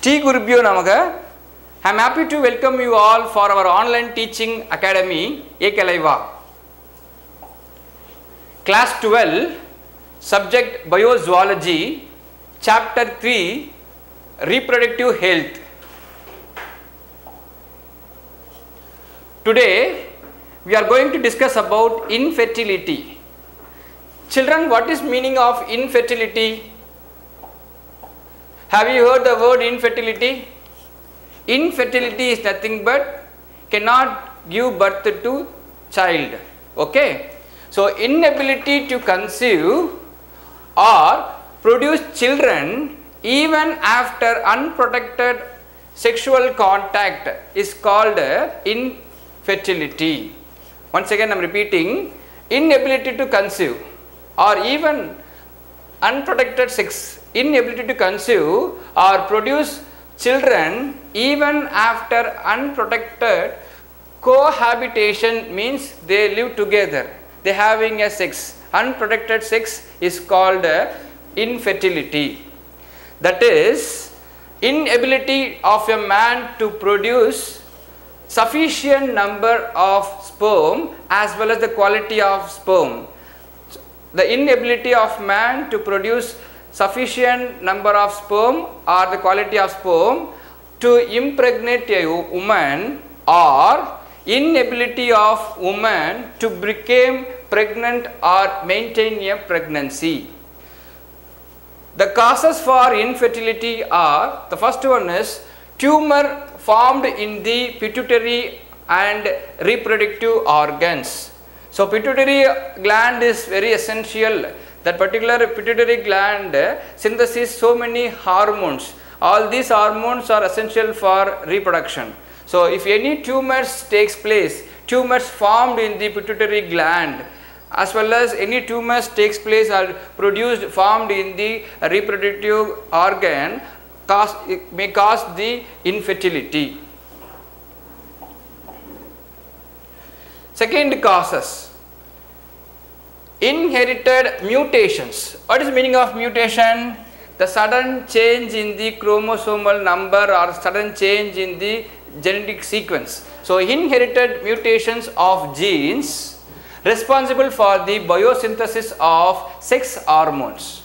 Shri Gurubhyo Namaha. I am happy to welcome you all for our online teaching academy Ekalaiva. Class 12, subject Biozoology, Chapter 3, Reproductive Health. Today we are going to discuss about infertility. Children, what is meaning of infertility? Have you heard the word infertility? Infertility is nothing but cannot give birth to child. Okay. So, inability to conceive or produce children even after unprotected sexual contact is called infertility. Once again I am repeating, inability to conceive or even unprotected sex, inability to conceive or produce children even after unprotected cohabitation means they live together, they having a sex. Unprotected sex is called infertility. That is, inability of a man to produce sufficient number of sperm as well as the quality of sperm. The inability of man to produce sufficient number of sperm or the quality of sperm to impregnate a woman, or inability of woman to become pregnant or maintain a pregnancy. The causes for infertility are, the first one is tumor formed in the pituitary and reproductive organs. So, pituitary gland is very essential. That particular pituitary gland synthesis so many hormones. All these hormones are essential for reproduction. So, if any tumors takes place, tumors formed in the pituitary gland as well as any tumors takes place or produced formed in the reproductive organ may cause the infertility. Second causes, inherited mutations. What is the meaning of mutation? The sudden change in the chromosomal number or sudden change in the genetic sequence. So, inherited mutations of genes responsible for the biosynthesis of sex hormones.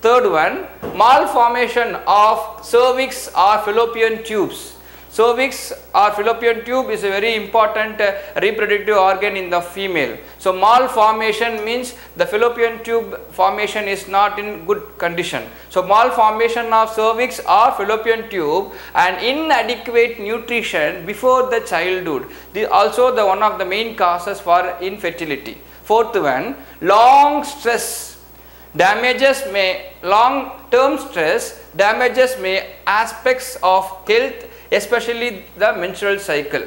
Third one, malformation of cervix or fallopian tubes. Cervix or fallopian tube is a very important reproductive organ in the female. So, malformation means the fallopian tube formation is not in good condition. So, malformation of cervix or fallopian tube and inadequate nutrition before the childhood. This also the one of the main causes for infertility. Fourth one, long stress damages long term stress damages aspects of health, especially the menstrual cycle.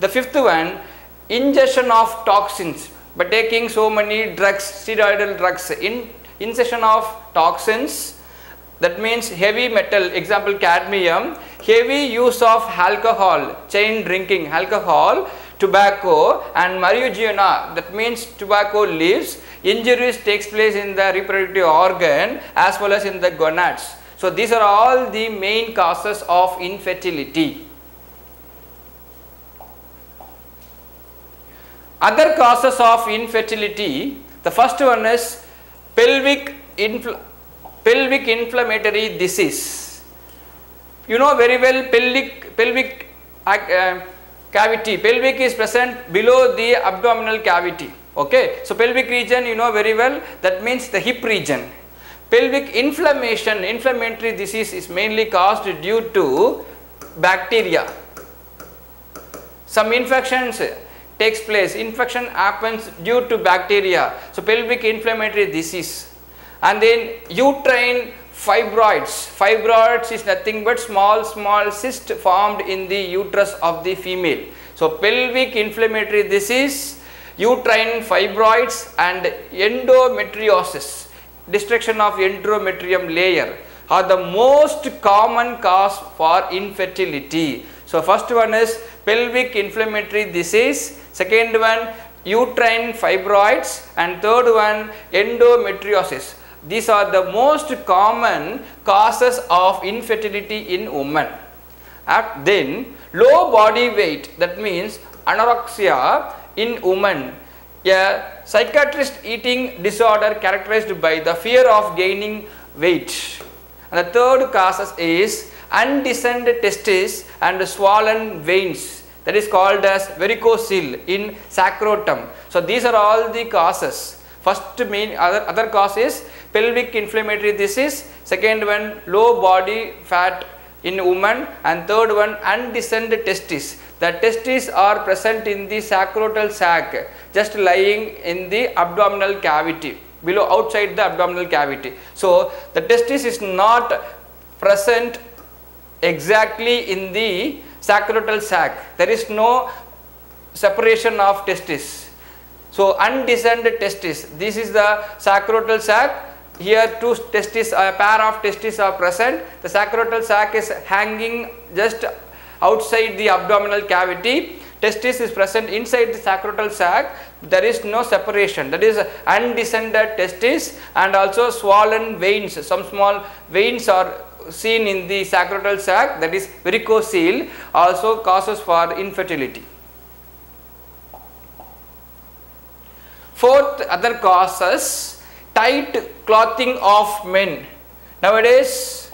The fifth one, ingestion of toxins by taking so many drugs, steroidal drugs, ingestion of toxins, that means heavy metal, example cadmium, heavy use of alcohol, chain drinking, alcohol, tobacco and marijuana, that means tobacco leaves, injuries takes place in the reproductive organ as well as in the gonads. So, these are all the main causes of infertility. Other causes of infertility, the first one is pelvic inflammatory disease. You know very well pelvic cavity. Pelvic is present below the abdominal cavity. Okay. So, pelvic region you know very well, that means the hip region. Pelvic inflammation, inflammatory disease is mainly caused due to bacteria. Some infections takes place, infection happens due to bacteria. So, pelvic inflammatory disease. And then uterine fibroids. Fibroids is nothing but small cyst formed in the uterus of the female. So, pelvic inflammatory disease, uterine fibroids and endometriosis, destruction of endometrium layer are the most common cause for infertility. So, first one is pelvic inflammatory disease, second one uterine fibroids and third one endometriosis. these are the most common causes of infertility in women. Then low body weight, that means anorexia in women, a psychiatrist eating disorder characterized by the fear of gaining weight. And the third causes is undescended testes and swollen veins, that is called as varicocele in sacrotum. So these are all the causes. First main other cause is pelvic inflammatory disease, second one low body fat in women, and third one undescended testes. The testes are present in the sacrotal sac, just lying in the abdominal cavity, below, outside the abdominal cavity. So the testis is not present exactly in the sacrotal sac. There is no separation of testis. So undescended testis, this is the sacrotal sac. Here two testes, a pair of testes are present. The sacrotal sac is hanging just outside the abdominal cavity. Testis is present inside the sacrotal sac. There is no separation, that is undescended testis, and also swollen veins. Some small veins are seen in the sacrotal sac, that is varicocele, also causes for infertility. Fourth other causes, tight clothing of men. Nowadays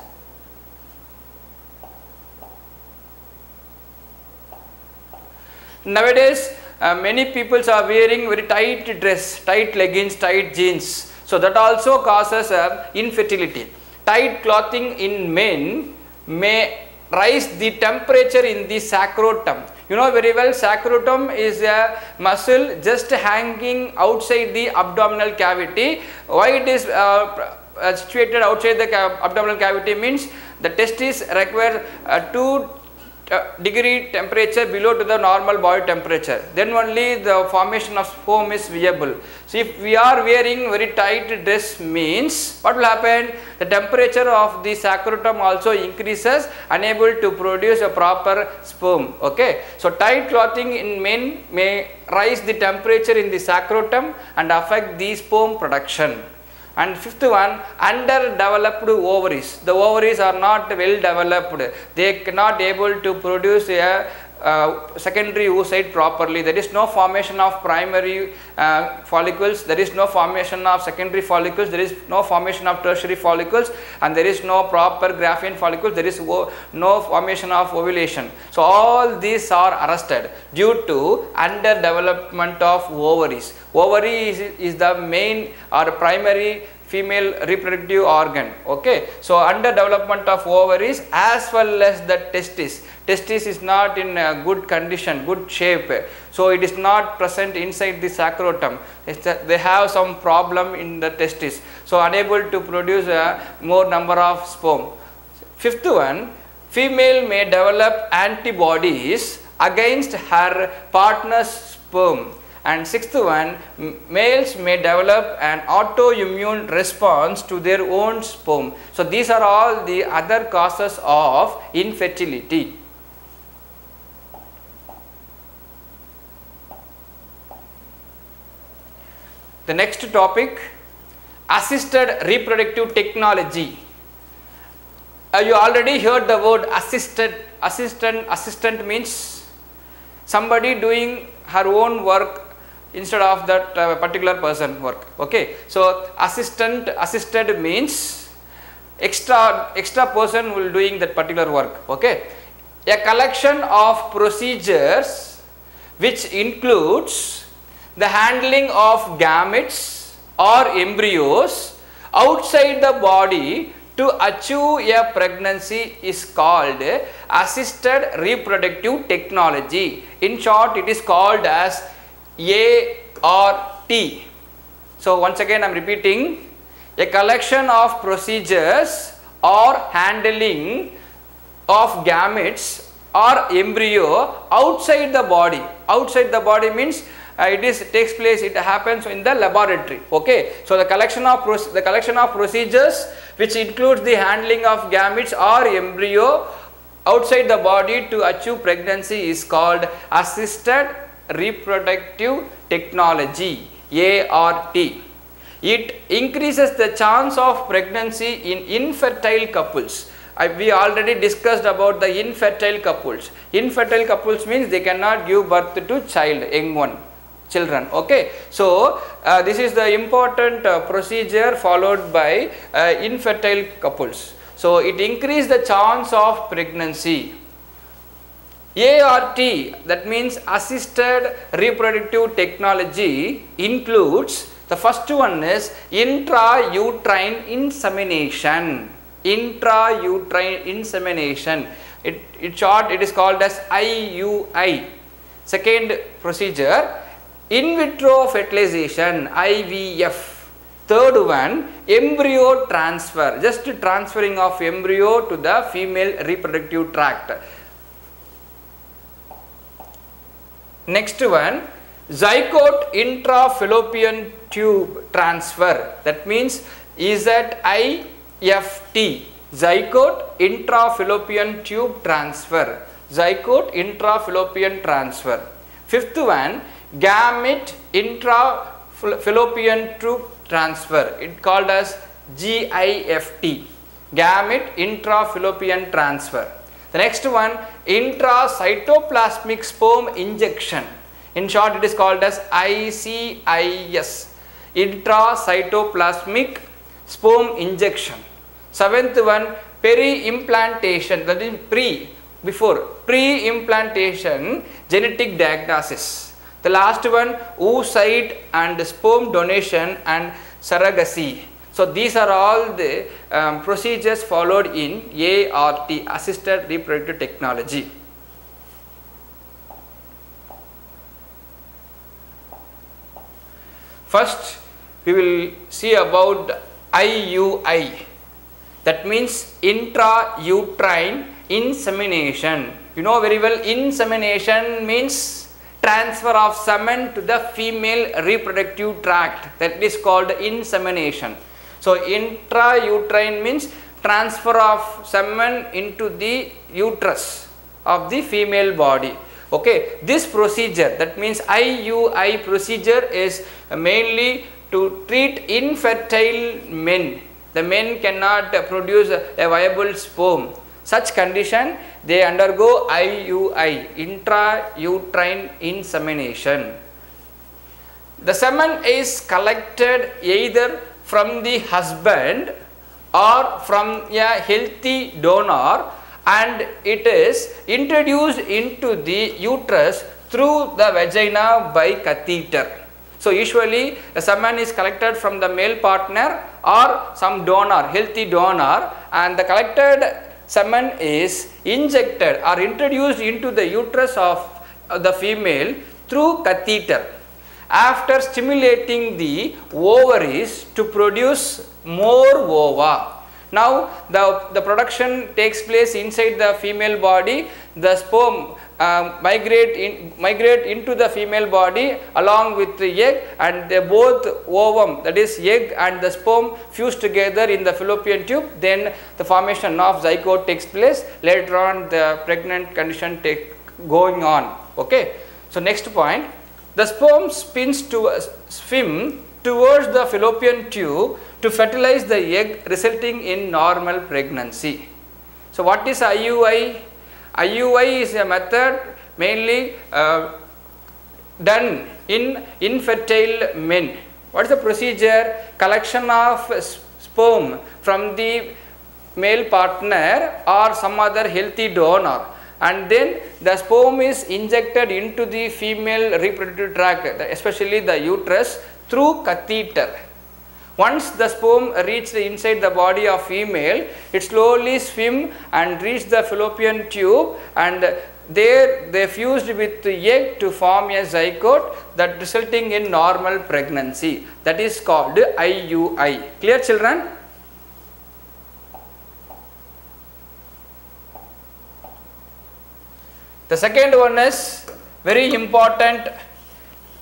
many people are wearing very tight dress, tight leggings, tight jeans. So that also causes infertility. Tight clothing in men may rise the temperature in the sacrotum. You know very well, sacrotum is a muscle just hanging outside the abdominal cavity. Why it is situated outside the abdominal cavity means the testes require 2-degree temperature below to the normal body temperature. Then only the formation of sperm is viable. So if we are wearing very tight dress means what will happen? The temperature of the sacrotum also increases, unable to produce a proper sperm. Okay. So tight clothing in men may rise the temperature in the sacrotum and affect the sperm production. And fifth one, underdeveloped ovaries. The ovaries are not well developed. They cannot able to produce a secondary oocyte properly. There is no formation of primary follicles. There is no formation of secondary follicles. There is no formation of tertiary follicles, and there is no proper Graafian follicles. There is no formation of ovulation. So all these are arrested due to underdevelopment of ovaries. Ovary is the main or primary female reproductive organ. Okay. So underdevelopment of ovaries as well as the testis. Testis is not in good condition, good shape. So it is not present inside the sacrotum. They have some problem in the testis. So unable to produce a more number of sperm. Fifth one, female may develop antibodies against her partner's sperm. And sixth one, males may develop an autoimmune response to their own sperm. So these are all the other causes of infertility. The next topic, assisted reproductive technology. You already heard the word assistant. Assistant means somebody doing her own work instead of that particular person work. Okay. So assisted means extra person will doing that particular work. Okay. A collection of procedures which includes the handling of gametes or embryos outside the body to achieve a pregnancy is called assisted reproductive technology. In short, it is called as ART. So once again I am repeating, a collection of procedures or handling of gametes or embryo outside the body. Outside the body means it takes place, it happens in the laboratory. Okay. So the collection of procedures which includes the handling of gametes or embryo outside the body to achieve pregnancy is called assisted reproductive technology, ART. it increases the chance of pregnancy in infertile couples. We already discussed about the infertile couples. Infertile couples means they cannot give birth to children. Okay, so this is the important procedure followed by infertile couples. So it increases the chance of pregnancy. ART, that means assisted reproductive technology, includes, the first one is intrauterine insemination. Intrauterine insemination. In short, it is called as IUI. Second procedure, in vitro fertilization, IVF. Third one, embryo transfer, just transferring of embryo to the female reproductive tract. Next one, zygote intrafallopian tube transfer, that means ZIFT, zygote intrafallopian tube transfer, zygote intrafallopian transfer. Fifth one, gamete intrafallopian tube transfer, it called as GIFT, gamete intrafallopian transfer. The next one, intracytoplasmic sperm injection, in short it is called as ICIS, intracytoplasmic sperm injection. Seventh one, peri-implantation, that is pre-implantation genetic diagnosis. The last one, oocyte and sperm donation and surrogacy. So these are all the procedures followed in ART, assisted reproductive technology. First we will see about IUI, that means intrauterine insemination. You know very well, insemination means transfer of semen to the female reproductive tract, that is called insemination. So intrauterine means transfer of semen into the uterus of the female body. Okay, this procedure, that means IUI procedure, is mainly to treat infertile men. The men cannot produce a viable sperm. Such condition, they undergo IUI, intrauterine insemination. The semen is collected either from the husband or from a healthy donor, and it is introduced into the uterus through the vagina by catheter. So usually the semen is collected from the male partner or some donor, healthy donor, and the collected semen is injected or introduced into the uterus of the female through catheter, after stimulating the ovaries to produce more ova. Now the production takes place inside the female body. The sperm migrate into the female body along with the egg, and they both ovum, that is egg and the sperm, fuse together in the fallopian tube. Then the formation of zygote takes place. Later on the pregnant condition going on. Okay. So next point, the sperm swim towards the fallopian tube to fertilize the egg, resulting in normal pregnancy. So what is IUI? IUI is a method mainly done in infertile men. What is the procedure? Collection of sperm from the male partner or some other healthy donor, and then the sperm is injected into the female reproductive tract, especially the uterus, through catheter. Once the sperm reaches inside the body of female, it slowly swim and reach the fallopian tube, and there they fused with the egg to form a zygote, that resulting in normal pregnancy. That is called IUI. Clear, children? The second one is very important,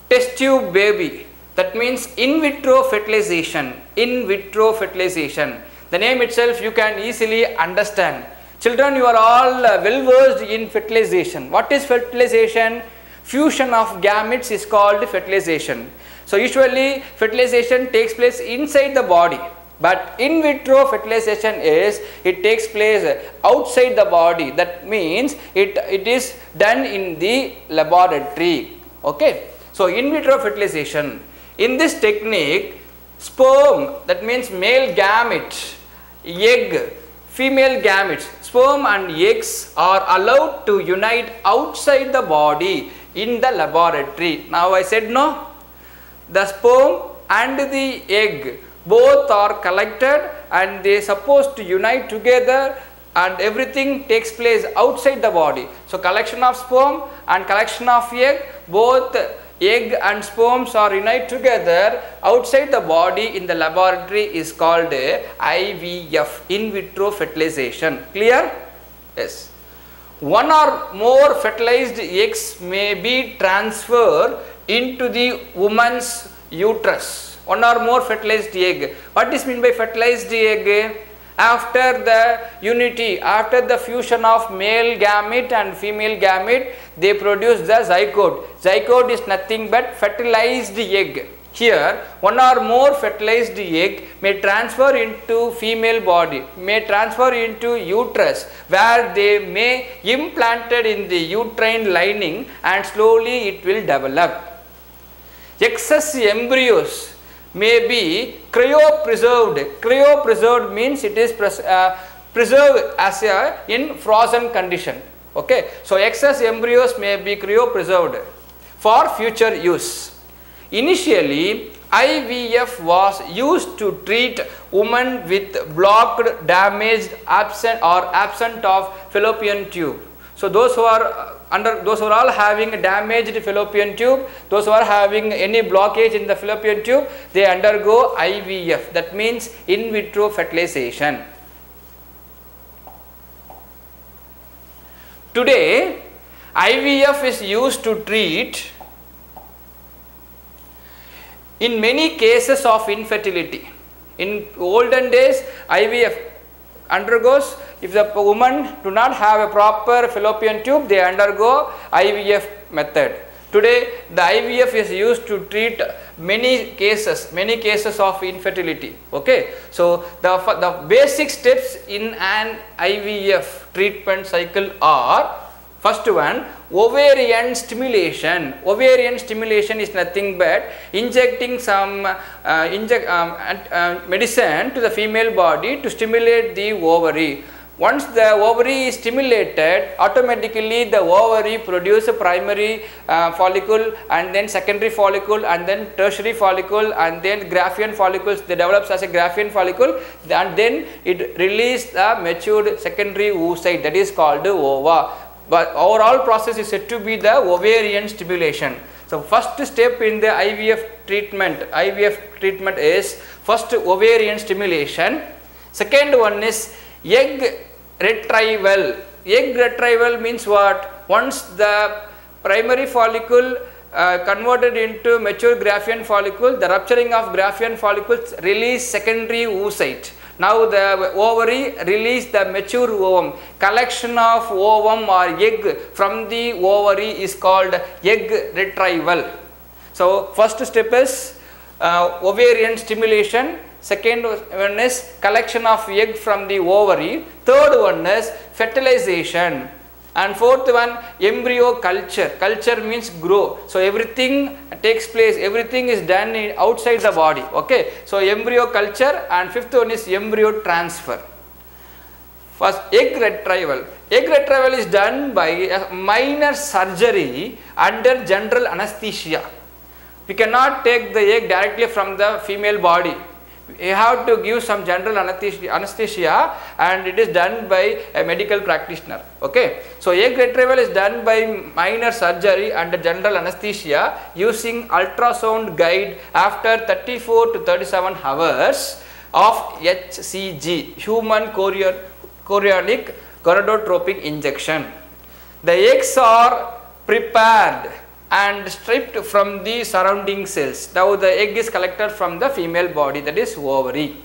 test tube baby. That means in vitro fertilization. In vitro fertilization. The name itself you can easily understand. Children, you are all well versed in fertilization. What is fertilization? Fusion of gametes is called fertilization. So usually fertilization takes place inside the body, but in vitro fertilization it takes place outside the body. That means it is done in the laboratory. Okay. So in vitro fertilization, in this technique, sperm, that means male gamete, egg, female gametes, sperm and eggs are allowed to unite outside the body in the laboratory. Now I said no, the sperm and the egg both are collected and they are supposed to unite together, and everything takes place outside the body. So collection of sperm and collection of egg, both egg and sperms are unite together outside the body in the laboratory is called IVF, in vitro fertilization. Clear? Yes. One or more fertilized eggs may be transferred into the woman's uterus. One or more fertilized egg. What is meant by fertilized egg? After the unity, after the fusion of male gamete and female gamete, they produce the zygote. Zygote is nothing but fertilized egg. Here, one or more fertilized egg may transfer into female body, may transfer into uterus, where they may implanted in the uterine lining and slowly it will develop. Excess embryos may be cryopreserved. Cryopreserved means it is preserved as in frozen condition. Okay. So excess embryos may be cryopreserved for future use. Initially, IVF was used to treat women with blocked, damaged, absent of fallopian tube. So those who are all having a damaged fallopian tube, those who are having any blockage in the fallopian tube, they undergo IVF. That means in vitro fertilization. Today, IVF is used to treat in many cases of infertility. In olden days, IVF undergoes, if the woman do not have a proper fallopian tube, they undergo IVF method. Today, the IVF is used to treat many cases of infertility. Okay. So the basic steps in an IVF treatment cycle are: first one, ovarian stimulation. Ovarian stimulation is nothing but injecting some medicine to the female body to stimulate the ovary. Once the ovary is stimulated, automatically the ovary produce a primary follicle, and then secondary follicle, and then tertiary follicle, and then Graafian follicles. They develops as a Graafian follicle, and then it release the matured secondary oocyte, that is called ova. But overall process is said to be the ovarian stimulation. So first step in the IVF treatment is first ovarian stimulation. Second one is egg retrieval. Egg retrieval means what? Once the primary follicle converted into mature Graafian follicle, the rupturing of Graafian follicles release secondary oocyte. Now the ovary release the mature ovum. Collection of ovum or egg from the ovary is called egg retrieval. So first step is ovarian stimulation. Second one is collection of egg from the ovary. Third one is fertilization. And fourth one, embryo culture. Culture means grow. So everything takes place, everything is done outside the body. Okay. So embryo culture, and fifth one is embryo transfer. First, egg retrieval. Egg retrieval is done by a minor surgery under general anesthesia. We cannot take the egg directly from the female body. You have to give some general anesthesia, and it is done by a medical practitioner. Okay. So egg retrieval is done by minor surgery under general anesthesia using ultrasound guide after 34 to 37 hours of HCG, human chorionic gonadotropin injection. The eggs are prepared and stripped from the surrounding cells. Now the egg is collected from the female body, that is ovary.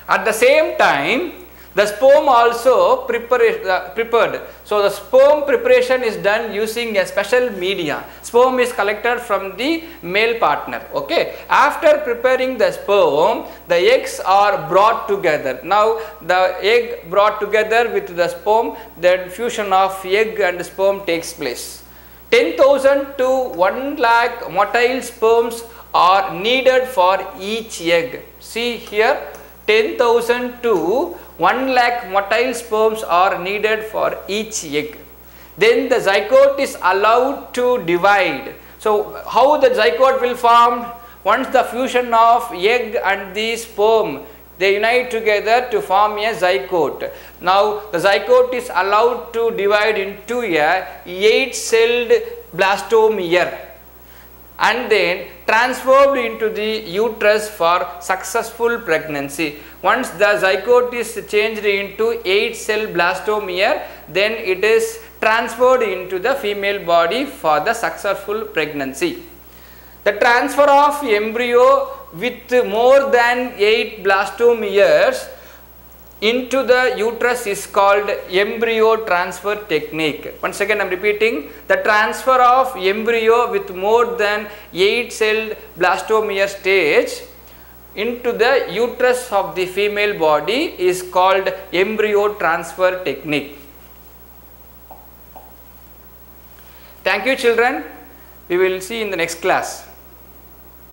At the same time, The sperm also prepared. So the sperm preparation is done using a special media. Sperm is collected from the male partner. Okay. After preparing the sperm, the eggs are brought together. Now the egg brought together with the sperm, then fusion of egg and sperm takes place. 10,000 to 1 lakh motile sperms are needed for each egg. See here, 10,000 to 1 lakh motile sperms are needed for each egg. Then the zygote is allowed to divide. So how the zygote will form? Once the fusion of egg and the sperm, they unite together to form a zygote. Now the zygote is allowed to divide into a 8-celled blastomere and then transferred into the uterus for successful pregnancy. Once the zygote is changed into 8-cell blastomere, then it is transferred into the female body for the successful pregnancy. The transfer of embryo with more than 8 blastomeres into the uterus is called embryo transfer technique. Once again I am repeating, the transfer of embryo with more than 8-celled blastomere stage into the uterus of the female body is called embryo transfer technique. Thank you children, we will see in the next class.